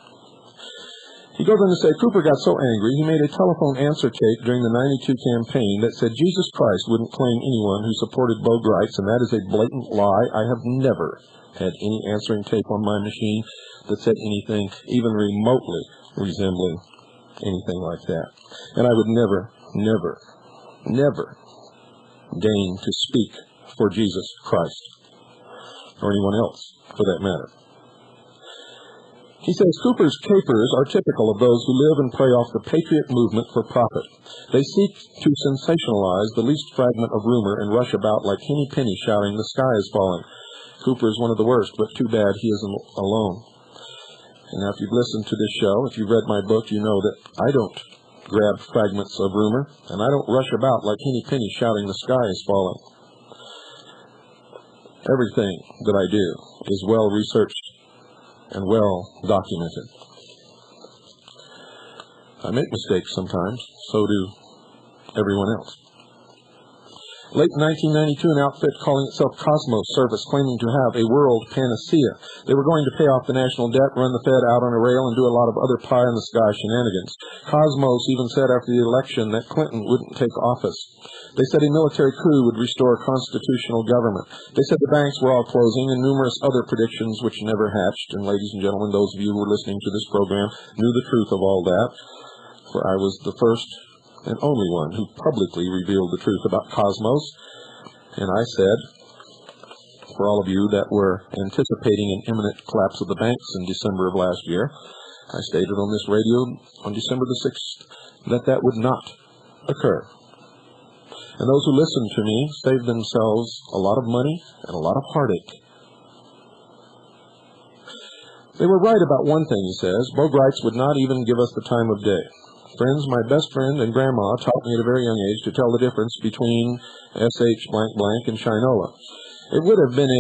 S6: He goes on to say, Cooper got so angry, he made a telephone answer tape during the 92 campaign that said Jesus Christ wouldn't claim anyone who supported Bo Gritz, and that is a blatant lie. I have never had any answering tape on my machine that said anything even remotely resembling anything like that. And I would never deign to speak for Jesus Christ, or anyone else for that matter. He says Cooper's capers are typical of those who live and prey off the patriot movement for profit. They seek to sensationalize the least fragment of rumor and rush about like Henny Penny shouting, the sky is falling. Cooper is one of the worst, but too bad he isn't alone. And now if you've listened to this show, if you've read my book, you know that I don't grab fragments of rumor, and I don't rush about like Henny Penny shouting, the sky is falling. Everything that I do is well researched and well documented. I make mistakes sometimes, so do everyone else. Late 1992, an outfit calling itself Cosmos Service, claiming to have a world panacea. They were going to pay off the national debt, run the Fed out on a rail, and do a lot of other pie-in-the-sky shenanigans. Cosmos even said after the election that Clinton wouldn't take office. They said a military coup would restore a constitutional government. They said the banks were all closing, and numerous other predictions which never hatched. And ladies and gentlemen, those of you who were listening to this program knew the truth of all that, for I was the first and only one who publicly revealed the truth about Cosmos. And I said, for all of you that were anticipating an imminent collapse of the banks in December of last year, I stated on this radio on December the 6th that would not occur. And those who listened to me saved themselves a lot of money and a lot of heartache. They were right about one thing, he says. Bo Gritz would not even give us the time of day. Friends, my best friend and grandma taught me at a very young age to tell the difference between S.H. blank blank and Shinola. It would have been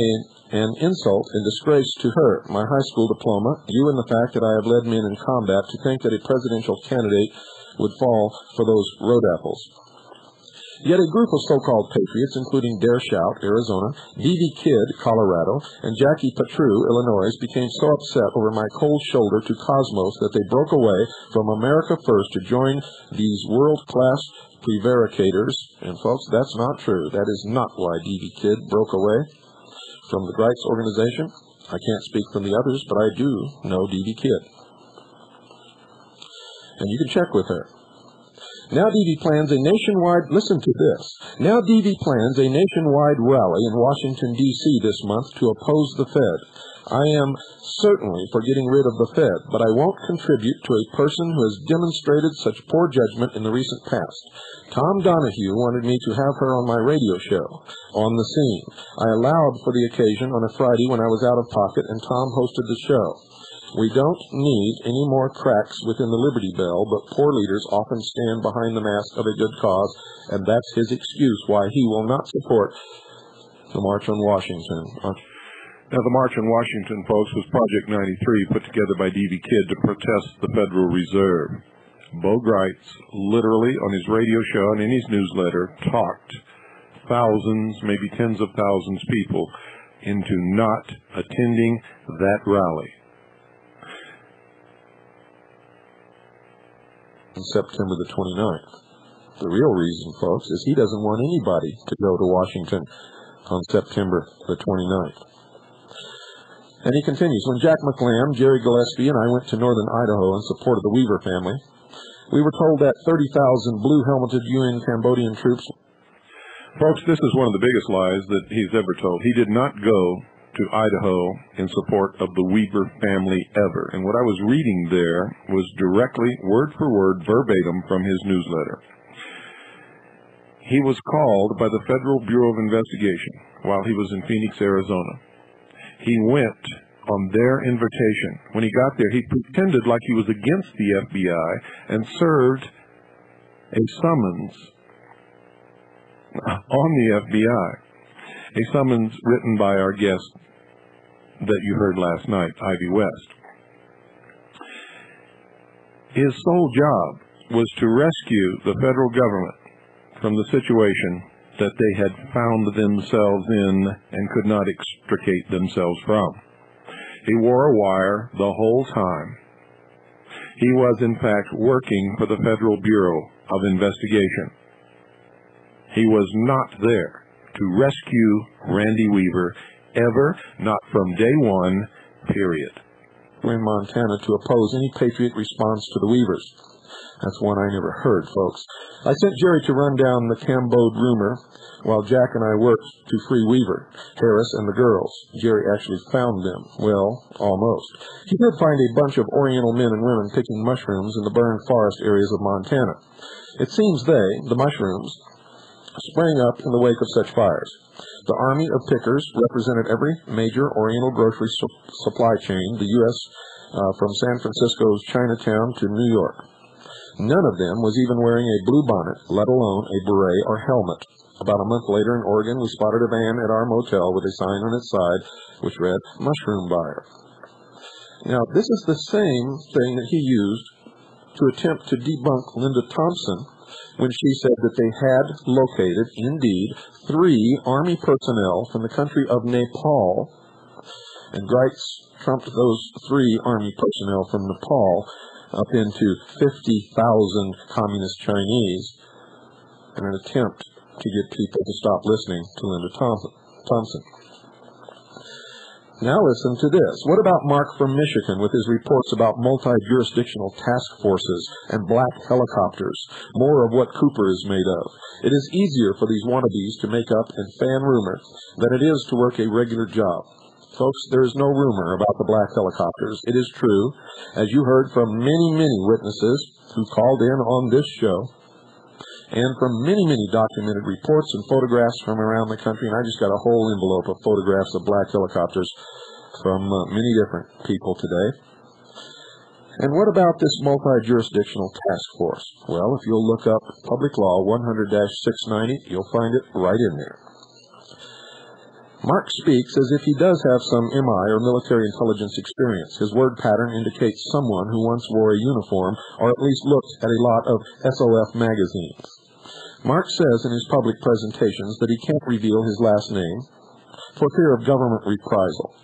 S6: an insult and disgrace to her, my high school diploma, you and the fact that I have led men in combat, to think that a presidential candidate would fall for those road apples. Yet a group of so-called patriots, including Dare Shout, Arizona, D.V. Kidd, Colorado, and Jackie Patru, Illinois, became so upset over my cold shoulder to Cosmos that they broke away from America First to join these world-class prevaricators. And folks, that's not true. That is not why D.V. Kidd broke away from the Gritz organization. I can't speak from the others, but I do know D.V. Kidd. And you can check with her. Now D.V. plans a nationwide, listen to this, now D.V. plans a nationwide rally in Washington, D.C. this month to oppose the Fed. I am certainly for getting rid of the Fed, but I won't contribute to a person who has demonstrated such poor judgment in the recent past. Tom Donahue wanted me to have her on my radio show, On the Scene. I allowed for the occasion on a Friday when I was out of pocket, and Tom hosted the show. We don't need any more cracks within the Liberty Bell, but poor leaders often stand behind the mask of a good cause, and that's his excuse why he will not support the March on Washington.
S1: Now, the March on Washington, folks, was Project 93, put together by D.V. Kidd to protest the Federal Reserve. Bo Gritz, literally on his radio show and in his newsletter, talked thousands, maybe tens of thousands of people into not attending that rally.
S6: On September the 29th. The real reason, folks, is he doesn't want anybody to go to Washington on September the 29th. And he continues, when Jack McLam, Jerry Gillespie, and I went to northern Idaho in support of the Weaver family, we were told that 30,000 blue-helmeted UN Cambodian troops...
S1: Folks, this is one of the biggest lies that he's ever told. He did not go to Idaho in support of the Weaver family ever. And what I was reading there was directly, word for word, verbatim from his newsletter. He was called by the Federal Bureau of Investigation while he was in Phoenix, Arizona. He went on their invitation. When he got there, he pretended like he was against the FBI and served a summons on the FBI, a summons written by our guest that you heard last night, Ivy West. His sole job was to rescue the federal government from the situation that they had found themselves in and could not extricate themselves from. He wore a wire the whole time. He was, in fact, working for the Federal Bureau of Investigation. He was not there to rescue Randy Weaver ever, not from day one, period.
S6: We're in Montana to oppose any Patriot response to the Weavers. That's one I never heard, folks. I sent Jerry to run down the Cambode rumor while Jack and I worked to free Weaver, Harris, and the girls. Jerry actually found them. Well, almost. He did find a bunch of Oriental men and women picking mushrooms in the burned forest areas of Montana. It seems they, the mushrooms, sprang up in the wake of such fires. The army of pickers represented every major Oriental grocery supply chain, the U.S., from San Francisco's Chinatown to New York. None of them was even wearing a blue bonnet, let alone a beret or helmet. About a month later in Oregon, we spotted a van at our motel with a sign on its side which read, Mushroom Buyer. Now, this is the same thing that he used to attempt to debunk Linda Thompson when she said that they had located, indeed, 3 Army personnel from the country of Nepal, and Gritz trumped those 3 Army personnel from Nepal up into 50,000 communist Chinese in an attempt to get people to stop listening to Linda Thompson. Now listen to this. What about Mark from Michigan with his reports about multi-jurisdictional task forces and black helicopters, more of what Cooper is made of? It is easier for these wannabes to make up and fan rumor than it is to work a regular job. Folks, there is no rumor about the black helicopters. It is true, as you heard from many, many witnesses who called in on this show, and from many, many documented reports and photographs from around the country, and I just got a whole envelope of photographs of black helicopters from many different people today. And what about this multi-jurisdictional task force? Well, if you'll look up Public Law 100-690, you'll find it right in there. Mark speaks as if he does have some MI or military intelligence experience. His word pattern indicates someone who once wore a uniform or at least looked at a lot of SOF magazines. Mark says in his public presentations that he can't reveal his last name for fear of government reprisal.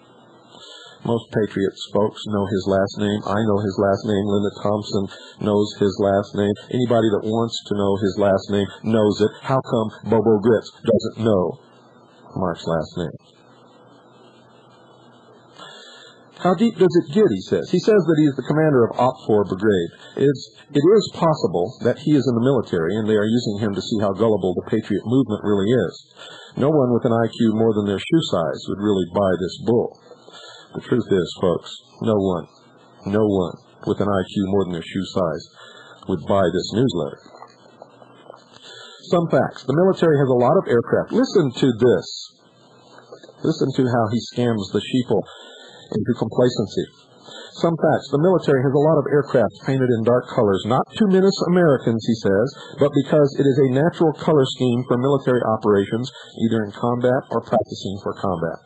S6: Most Patriots folks know his last name. I know his last name. Linda Thompson knows his last name. Anybody that wants to know his last name knows it. How come Bo Gritz doesn't know Mark's last name? How deep does it get, he says? He says that he is the commander of Op 4 Brigade. It is possible that he is in the military and they are using him to see how gullible the Patriot movement really is. No one with an IQ more than their shoe size would really buy this bull. The truth is, folks, no one with an IQ more than their shoe size would buy this newsletter. Some facts. The military has a lot of aircraft. Listen to this. Listen to how he scams the sheeple into complacency. Some facts. The military has a lot of aircraft painted in dark colors, not to menace Americans, he says, but because it is a natural color scheme for military operations, either in combat or practicing for combat.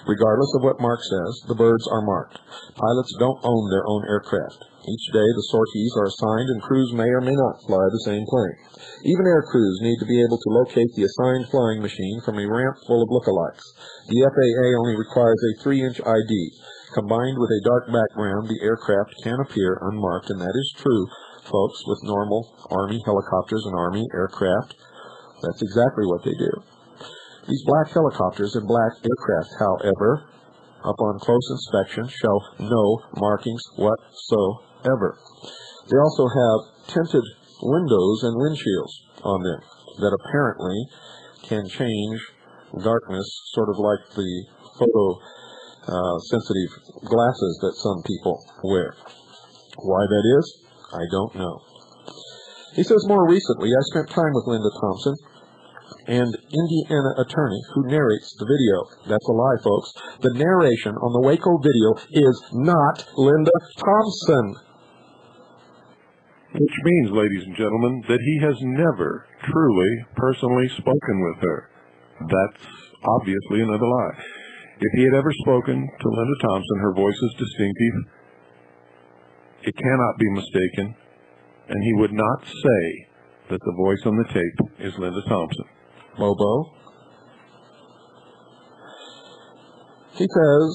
S6: Regardless of what Mark says, the birds are marked. Pilots don't own their own aircraft. Each day, the sorties are assigned, and crews may or may not fly the same plane. Even air crews need to be able to locate the assigned flying machine from a ramp full of lookalikes. The FAA only requires a 3-inch ID. Combined with a dark background, the aircraft can appear unmarked, and that is true, folks, with normal Army helicopters and Army aircraft. That's exactly what they do. These black helicopters and black aircraft, however, upon close inspection, show no markings whatsoever. They also have tinted windows and windshields on them that apparently can change darkness, sort of like the photo-sensitive glasses that some people wear. Why that is, I don't know. He says more recently, I spent time with Linda Thompson, an Indiana attorney who narrates the video. That's a lie, folks. The narration on the Waco video is not Linda Thompson.
S1: Which means, ladies and gentlemen, that he has never truly, personally spoken with her. That's obviously another lie. If he had ever spoken to Linda Thompson, her voice is distinctive. It cannot be mistaken. And he would not say that the voice on the tape is Linda Thompson.
S6: Bobo. He says,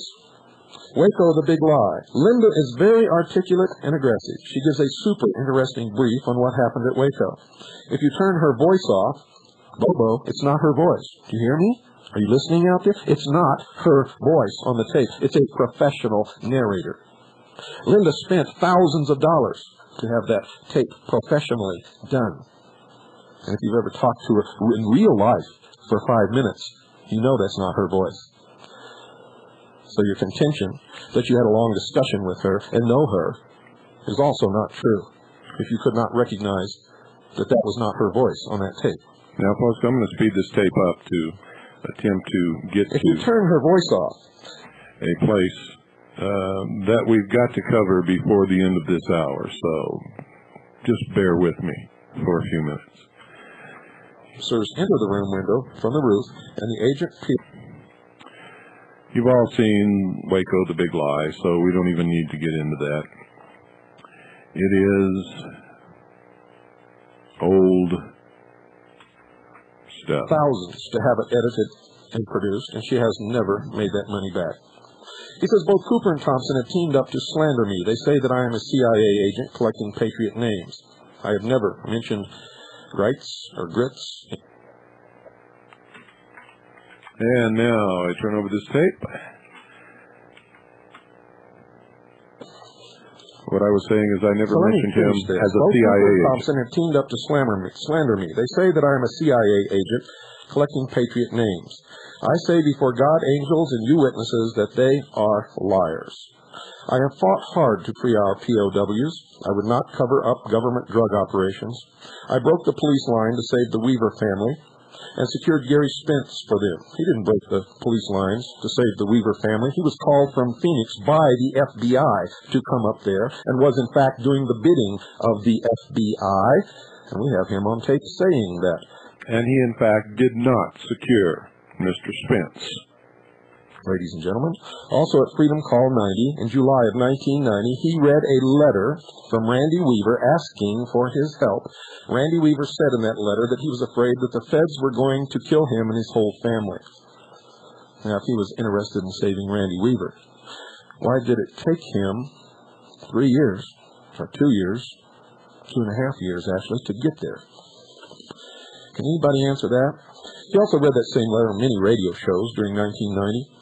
S6: Waco the big lie. Linda is very articulate and aggressive. She gives a super interesting brief on what happened at Waco. If you turn her voice off, Bobo, it's not her voice. Do you hear me? Are you listening out there? It's not her voice on the tape. It's a professional narrator. Linda spent thousands of dollars to have that tape professionally done. And if you've ever talked to her in real life for 5 minutes, you know that's not her voice. So your contention that you had a long discussion with her and know her is also not true, if you could not recognize that that was not her voice on that tape.
S1: Now, folks, I'm going to speed this tape up to attempt to get
S6: if you turn her voice off,
S1: a place that we've got to cover before the end of this hour, so just bear with me for a few minutes.
S6: Officers enter the room window from the roof, and the agent
S1: You've all seen Waco the Big Lie, so we don't even need to get into that. It is old stuff.
S6: Thousands to have it edited and produced, and she has never made that money back. He says both Cooper and Thompson have teamed up to slander me. They say that I am a CIA agent collecting Patriot names. I have never mentioned Gritz or Gritz.
S1: And now I turn over this tape. What I was saying is I never mentioned him as a CIA agent.
S6: Thompson have teamed up to slander me. They say that I am a CIA agent collecting Patriot names. I say before God, angels, and you witnesses that they are liars. I have fought hard to free our POWs. I would not cover up government drug operations. I broke the police line to save the Weaver family and secured Gary Spence for them. He didn't break the police lines to save the Weaver family. He was called from Phoenix by the FBI to come up there and was in fact doing the bidding of the FBI. And we have him on tape saying that.
S1: And he in fact did not secure Mr. Spence.
S6: ladies and gentlemen. Also at Freedom Call 90 in July of 1990, he read a letter from Randy Weaver asking for his help. Randy Weaver said in that letter that he was afraid that the feds were going to kill him and his whole family. Now, if he was interested in saving Randy Weaver, why did it take him 3 years, or 2 years, 2.5 years actually, to get there? Can anybody answer that? He also read that same letter on many radio shows during 1990.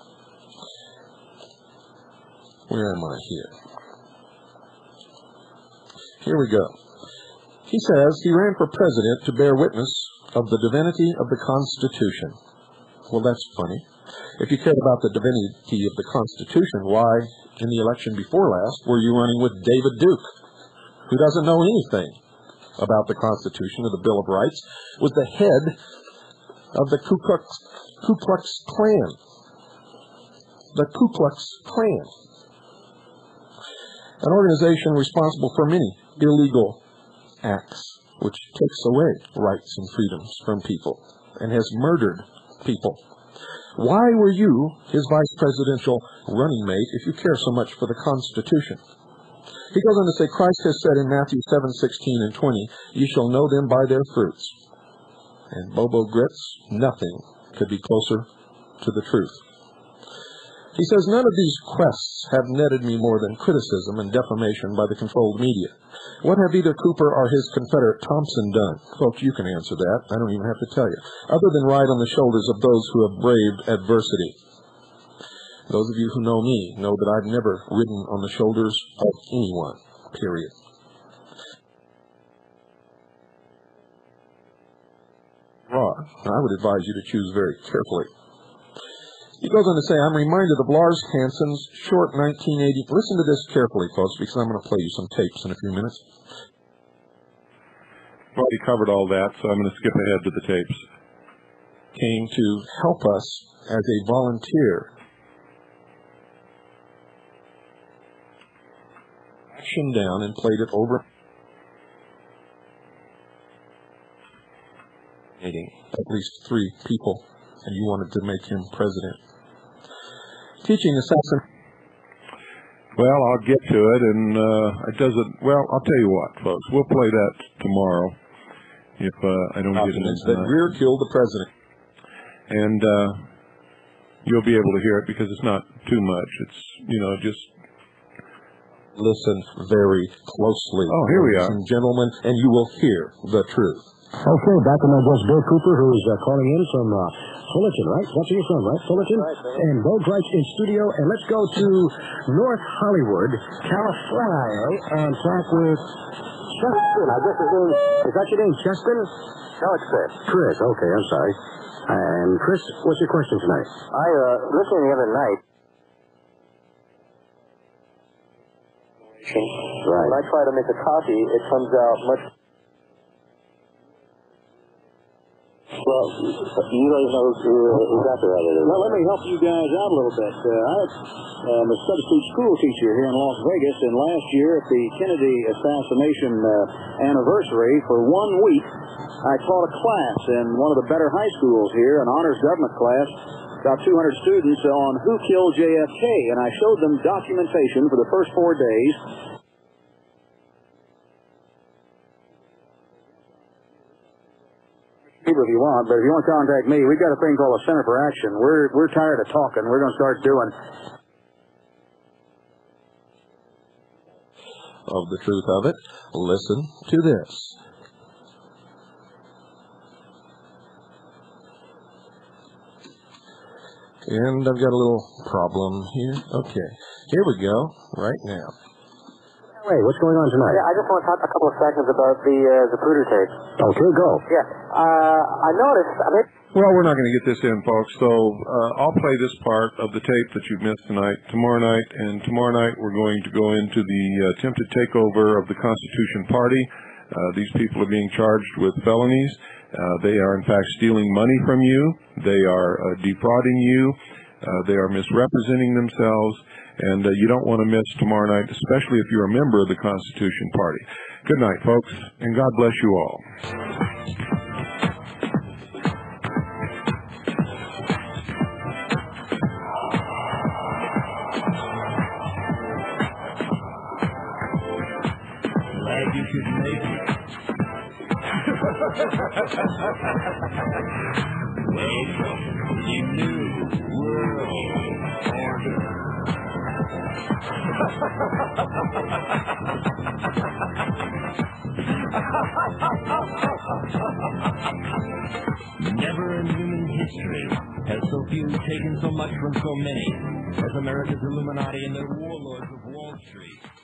S6: Where am I here? Here we go. He says he ran for president to bear witness of the divinity of the Constitution. Well, that's funny. If you cared about the divinity of the Constitution, why, in the election before last, were you running with David Duke, who doesn't know anything about the Constitution or the Bill of Rights, was the head of the Ku Klux Klan. The Ku Klux Klan. An organization responsible for many illegal acts, which takes away rights and freedoms from people and has murdered people. Why were you his vice presidential running mate if you care so much for the Constitution? He goes on to say, Christ has said in Matthew 7:16 and 20, "You shall know them by their fruits." And Bo Gritz, nothing could be closer to the truth. He says, none of these quests have netted me more than criticism and defamation by the controlled media. What have either Cooper or his confederate Thompson done? Folks, you can answer that. I don't even have to tell you. Other than ride on the shoulders of those who have braved adversity. Those of you who know me know that I've never ridden on the shoulders of anyone, period. I would advise you to choose very carefully. He goes on to say, I'm reminded of Lars Hanson's short 1980... Listen to this carefully, folks, because I'm going to play you some tapes in a few minutes.
S1: Well, he covered all that, so I'm going to skip ahead to the tapes.
S6: Came to help us as a volunteer. Action down and played it over. At least 3 people, and you wanted to make him president. Teaching assassin.
S1: Well, I'll get to it, and it doesn't. Well, I'll tell you what, folks. We'll play that tomorrow if I don't get it in
S6: tonight. That Greer killed the president,
S1: and you'll be able to hear it because it's not too much. It's just
S6: listen very closely.
S1: Oh, here we are,
S6: ladies and gentlemen, and you will hear the truth.
S3: Okay, back with my guest Bill Cooper, who is calling in from Fullerton, right? That's where you're from, right? Fullerton? Right, and Bo Gritz in studio. And let's go to North Hollywood, California, and talk with Justin. I guess his name, is that your name, Justin?
S4: No, it's Chris.
S3: Chris, okay, I'm sorry. And Chris, what's your question tonight?
S4: I listened the other night.
S3: Right.
S4: When I try to make a copy, it comes out much...
S5: Well, you guys know exactly how that is.
S3: Well, let me help you guys out a little bit. I'm a substitute school teacher here in Las Vegas, and last year at the Kennedy assassination anniversary, for 1 week, I taught a class in one of the better high schools here, an honors government class, about 200 students on who killed JFK, and I showed them documentation for the first 4 days. If you want, but if you want to contact me, we've got a thing called a Center for Action. We're tired of talking. We're going to start doing.
S6: Of the truth of it, listen to this. And I've got a little problem here. Okay, here we go, right now.
S3: Hey, what's going on tonight?
S4: Yeah, I just want to talk a couple of seconds about the Zapruder tape.
S3: Okay, go.
S4: Yeah, I noticed.
S1: Well, we're not going to get this in, folks, so I'll play this part of the tape that you've missed tonight, tomorrow night, and tomorrow night we're going to go into the attempted takeover of the Constitution Party. These people are being charged with felonies. They are, in fact, stealing money from you. They are defrauding you. They are misrepresenting themselves. And you don't want to miss tomorrow night, especially if you're a member of the Constitution Party. Good night, folks, and God bless you all.
S7: Welcome to New World Order. Never in human history has so few taken so much from so many as America's Illuminati and their warlords of Wall Street.